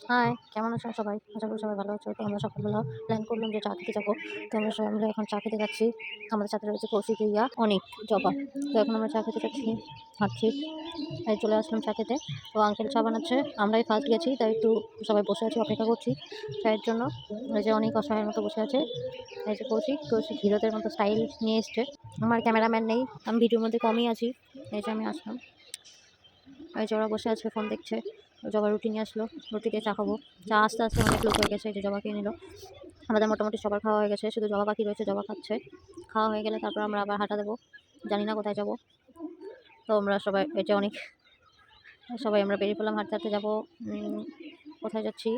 High, কেমন আছো সবাই? আশা করি সবাই ভালো আছো। তো আমরা সকালবেলা প্ল্যান করলাম যে চা খেতে যাবো। তো আমরা সবাই মিলে এখন চা খেতে যাচ্ছি। আমাদের সাথে রয়েছে কৌশিক, রিয়া, অনিক, জবা। তো এখন আমরা চা খেতে যাচ্ছি, হাঁটছি। এই চলে আসলাম চা খেতে। তো আঙ্কেল চা বানাচ্ছে, আমরাই ফার্স্ট গেছি, তাই একটু সবাই বসে আছি, অপেক্ষা করছি চায়ের জন্য। এই যে অনেক অসহায়ের মতো বসে আছে। এই যে কৌশিক হিরোদের মতো স্টাইল নিয়ে এসছে। আমার ক্যামেরাম্যান নেই, আমি ভিডিওর মধ্যে কমই আছি। এই যে আমি আসলাম, এই যে ওরা বসে আছে, ফোন দেখছে। জবা রুটি নিয়ে আসলো, রুটি দিয়ে চা খাবো। চা আস্তে আস্তে অনেক লোক হয়ে গেছে, এই যে জবা খেয়ে নিল। আমাদের মোটামুটি সবার খাওয়া হয়ে গেছে, শুধু জবা বাকি রয়েছে, জবা খাচ্ছে। খাওয়া হয়ে গেলে তারপর আমরা আবার হাঁটা দেবো, জানি না কোথায় যাব। তো আমরা সবাই, এই যে অনেক সবাই আমরা বেরিয়ে পড়লাম, হাঁটতে হাঁটতে যাবো। কোথায় যাচ্ছি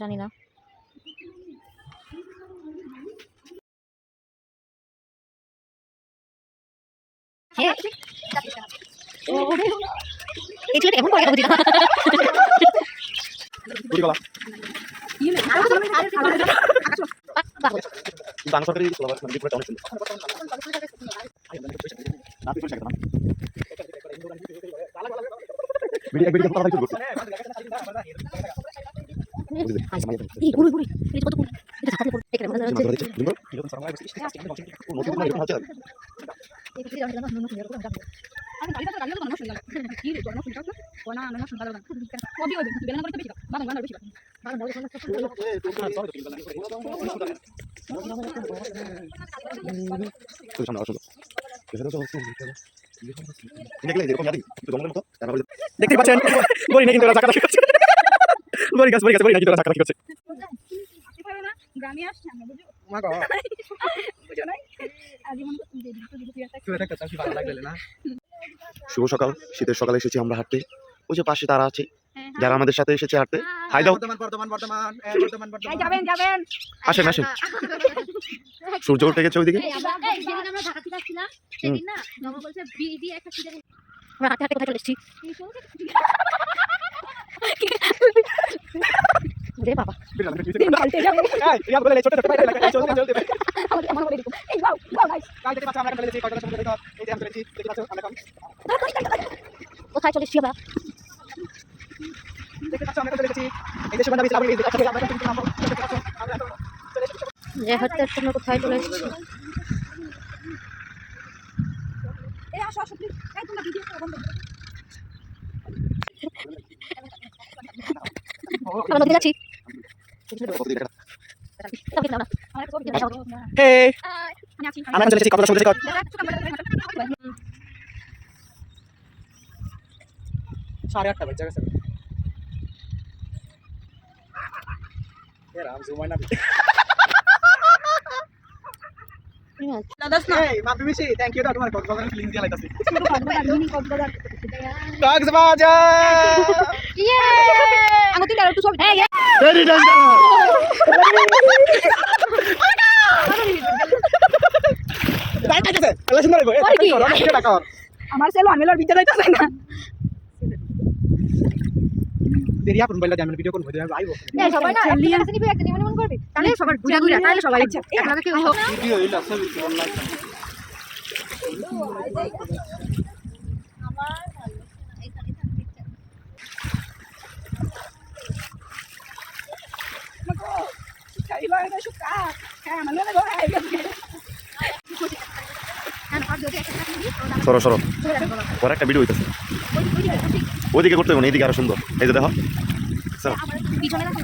জানি না। এই ছেলেটা এমন করে কথা বুঝি না। বাংলা সরকারি সিলেবাস মানে পুরোটা অনেক সুন্দর। ভিডিও কথা শুরু করছি। এই গুড়ি গুড়ি, এই কত গুড়ি, এটা হাতে পড়ে এখানে মজা হচ্ছে। আমি গাড়িটা তো গাড়িটা তো মানুষ শুনলাম কি রে জন্ম শুনতাছ না কোনা আমি শুনতাম না কবি ওই বেলা করে তো বেশি বাবা গানা বেশি তো সামনে আসো দেখলে যেরকম জানি একটু জঙ্গলের মতো দেখতে পাচ্ছেন বলি না কিন্তু ওরা চাকা করছে বলি গাছ বলি না কিন্তু ওরা চাকা করছে গ্রামে আসছে আমরা বুঝো মা গো বুঝো নাই আজ মন যে তুই একটা চাষি ভালো লাগলে না। শুভ সকাল, শীতের সকালে এসেছি আমরা হাঁটতে। ওই যে পাশে তারা আছে যারা আমাদের সাথে এসেছে হাঁটতে। হাই দাও। বর্তমান যাবেন আসেন আসেন, সূর্য উঠে গেছে ওইদিকে। আমরা ঢাকা থেকে আসছিলাম সেদিন না, জবা বলছে বিডি একটা সিজন। আমরা হাঁটতে হাঁটতে কোথায় চলে এসেছি রে বাবা। পাল্টে যাবে এই আমরা বলে ছোট ছোট চলতে চলতে আমার বলে দিও এই গাও গাও গাইস গাইস দেখতে পাচ্ছ আমরা চলে এসেছি কয়টা সমুদ্রে এই যে আমরা চলেছি দেখতে পাচ্ছ আমরা এখন কোথায় চলে এসেছি আমরা? দেখতে পাচ্ছ আমরা চলে এসেছি এই যে সুগন্ধা বিচ আমরা দেখতে পাচ্ছ আমরা কিন্তু নামবো দেখতে পাচ্ছ আমরা এখন চলে এসেছি যে হাঁটতে হাঁটতে আমরা কোথায় চলে এসেছি। এই আসো আসো প্লিজ এই তোমরা ভিডিও করো বন্ধ আমরা নদীতে যাচ্ছি। হে আমি আছি আমরা চলে এসেছি কত সমুদ্রে কত সাড়ে 8টা বাজে গেছে। এরা জুমাই না দাদাস না এই মাপি মিশি থ্যাংক ইউ দা তোমার কক্সবাজারের ফিলিংস দিয়া লাইতাছি। কক্সবাজার ইয়ে আমি তুই আর একটু সব ভেরি ডেঞ্জার তাই কাছে এলা সুন্দর গো এই করো এটা টাকা আমার সেল আনমেলার ভিডিও যাইতাছে না দেরিয়া করুন বাইলা জামিন ভিডিও করুন ভিডিও আইবো এই সবাই না একটা কাছে নিবি, একটা নিমন করবি, তাহলে সবার ঘুরা ঘুরা, তাহলে সবাই একলাগে কি হোক। ভিডিও হইলা ছবি অনলাইন খাইলা এটা সুকা হ্যাঁ মানে না গো সরো সরো পরে একটা ভিডিও হইতাছে ওইদিকে করতে হবে না, এইদিকে আরো সুন্দর। এই যে দেখো চলো পিছনে রাখো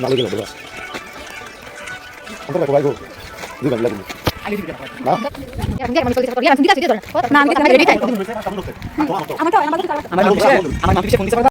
না লেগে যাবে আমরা ভাই গো দুটো লাগবে না না আমি রেডি তাই আমাকে আমাকে আমার মাকে ফোন দিতে পারবা